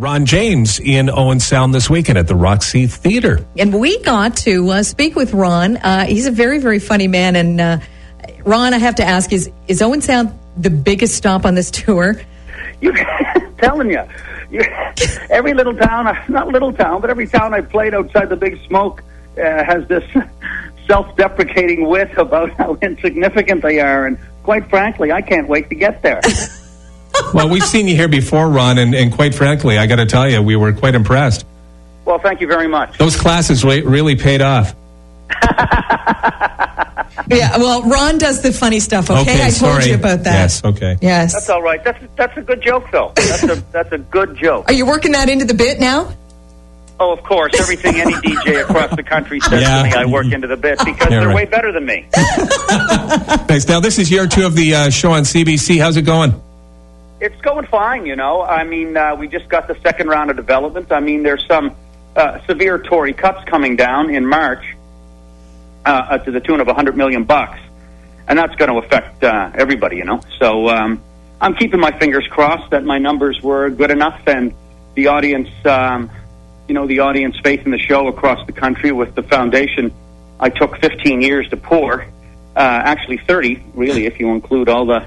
Ron James in Owen Sound this weekend at the Roxy Theater. And we got to speak with Ron. He's a very, very funny man. And Ron, I have to ask, is Owen Sound the biggest stop on this tour? Telling you, every little town, not little town, but every town I've played outside the Big Smoke has this self-deprecating wit about how insignificant they are. And quite frankly, I can't wait to get there. Well, we've seen you here before, Ron, and quite frankly, I got to tell you, we were quite impressed. Well, thank you very much. Those classes really paid off. Yeah, well, Ron does the funny stuff, okay? I told you about that. Yes, okay. Yes. That's all right. That's a good joke, though. That's a good joke. Are you working that into the bit now? Oh, of course. Everything any DJ across the country says to me, I work into the bit because they're way better than me. Thanks. Now, this is year 2 of the show on CBC. How's it going? It's going fine, you know. I mean, we just got the second round of development. I mean, there's some severe Tory cuts coming down in March to the tune of $100 million, and that's going to affect everybody, you know. So I'm keeping my fingers crossed that my numbers were good enough, and the audience, the audience faith in the show across the country with the foundation I took 15 years to pour, actually 30, really, if you include all the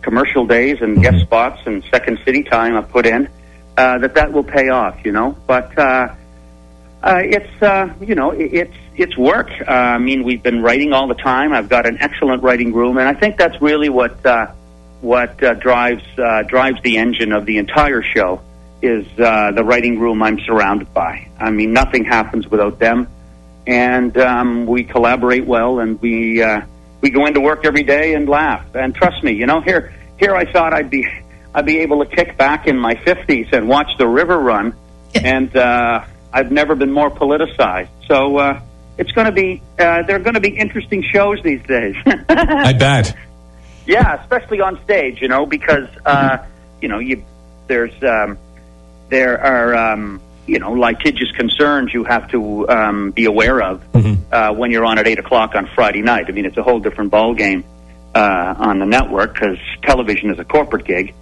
commercial days and guest spots and second city time I put in, that will pay off, you know. But it's work. I mean, we've been writing all the time. I've got an excellent writing room, and I think that's really what drives the engine of the entire show is the writing room I'm surrounded by. I mean, nothing happens without them, and we collaborate well, and we go into work every day and laugh. And trust me, you know, here I thought I'd be able to kick back in my 50s and watch the river run, and I've never been more politicized. So it's going to be they're going to be interesting shows these days. I bet. Yeah, especially on stage, you know, because there are litigious concerns you have to be aware of when you're on at 8:00 on Friday night. I mean, it's a whole different ball game on the network because television is a corporate gig,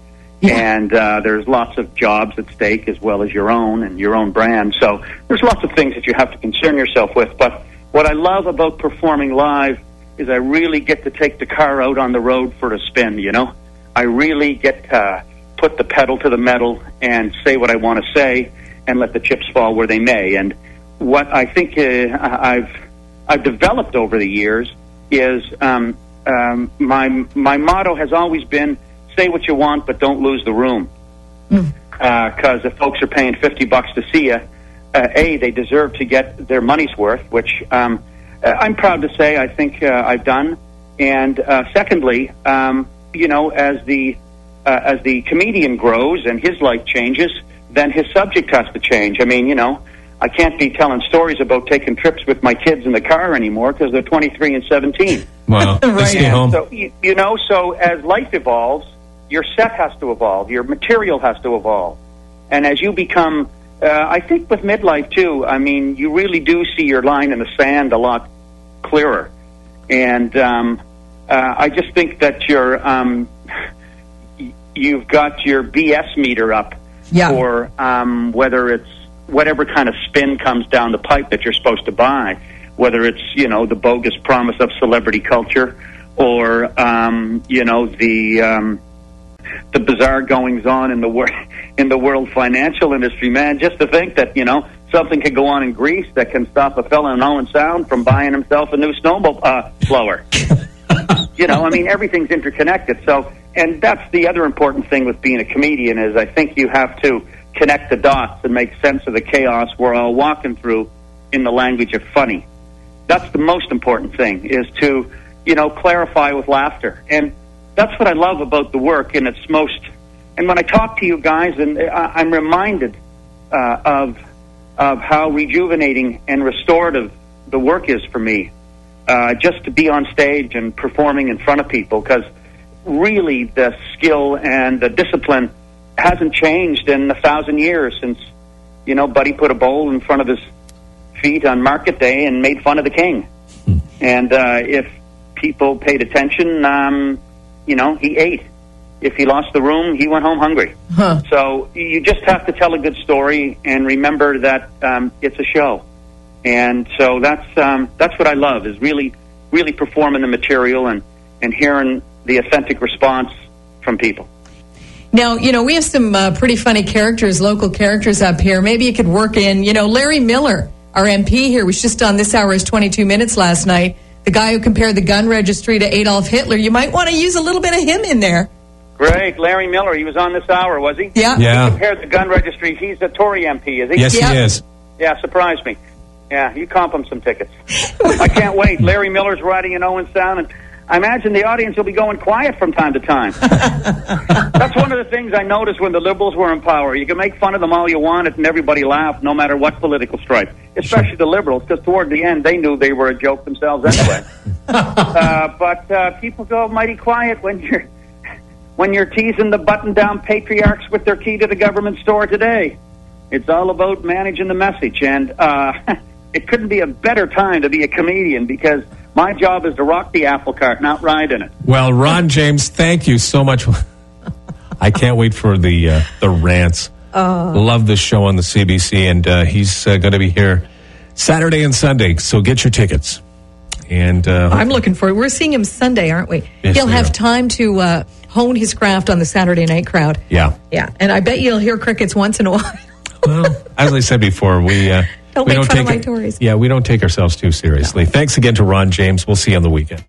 and there's lots of jobs at stake as well as your own and your own brand. So there's lots of things that you have to concern yourself with. But what I love about performing live is I really get to take the car out on the road for a spin, you know. I really get to put the pedal to the metal and say what I want to say and let the chips fall where they may. And what I think I've developed over the years is my motto has always been, say what you want, but don't lose the room. Because if folks are paying $50 to see you, they deserve to get their money's worth, which I'm proud to say I think I've done. And secondly, as the comedian grows and his life changes, then his subject has to change. I mean, you know, I can't be telling stories about taking trips with my kids in the car anymore because they're 23 and 17. Wow. Right. Stay home. So, so as life evolves, your set has to evolve. Your material has to evolve. And as you become, I think with midlife too, I mean, you really do see your line in the sand a lot clearer. And I just think that you've got your BS meter up for whether it's whatever kind of spin comes down the pipe that you're supposed to buy, whether it's, the bogus promise of celebrity culture or, the bizarre goings-on in the world financial industry, man. Just to think that, something could go on in Greece that can stop a fella in Owen Sound from buying himself a new snowball blower. I mean, everything's interconnected. So, and that's the other important thing with being a comedian is I think you have to connect the dots and make sense of the chaos we're all walking through in the language of funny. That's the most important thing, is to, clarify with laughter. And that's what I love about the work in its most... And when I talk to you guys, and I'm reminded of how rejuvenating and restorative the work is for me, just to be on stage and performing in front of people, because really the skill and the discipline hasn't changed in 1,000 years since, Buddy put a bowl in front of his feet on market day and made fun of the king. And if people paid attention, he ate. if he lost the room, he went home hungry. Huh. So you just have to tell a good story and remember that it's a show. And so that's what I love, is really performing the material and hearing the authentic response from people. Now, we have some pretty funny characters, local characters up here. Maybe you could work in, Larry Miller, our MP here, was just on This Hour's 22 Minutes last night. The guy who compared the gun registry to Adolf Hitler. You might want to use a little bit of him in there. Great. Larry Miller, he was on This Hour, was he? Yeah. He compared the gun registry. He's a Tory MP, is he? Yes, he is. Yeah, surprised me. Yeah, you comp him some tickets. I can't wait. Larry Miller's riding in Owen Sound, and I imagine the audience will be going quiet from time to time. That's one of the things I noticed when the Liberals were in power. You can make fun of them all you want, and everybody laughed, no matter what political stripe, especially the Liberals, because toward the end, they knew they were a joke themselves anyway. But people go mighty quiet when you're teasing the button-down patriarchs with their key to the government store today. It's all about managing the message, and it couldn't be a better time to be a comedian, because my job is to rock the apple cart, not ride in it. Well, Ron James, thank you so much. I can't wait for the rants. Love this show on the CBC, and he's going to be here Saturday and Sunday, so get your tickets. And I'm looking for it. We're seeing him Sunday, aren't we? Yes, he'll we have are. time to hone his craft on the Saturday night crowd. Yeah. Yeah, and I bet you'll hear crickets once in a while. Well, as I said before, we Don't we make fun of take my it- Tories. Yeah, we don't take ourselves too seriously. Thanks again to Ron James. We'll see you on the weekend.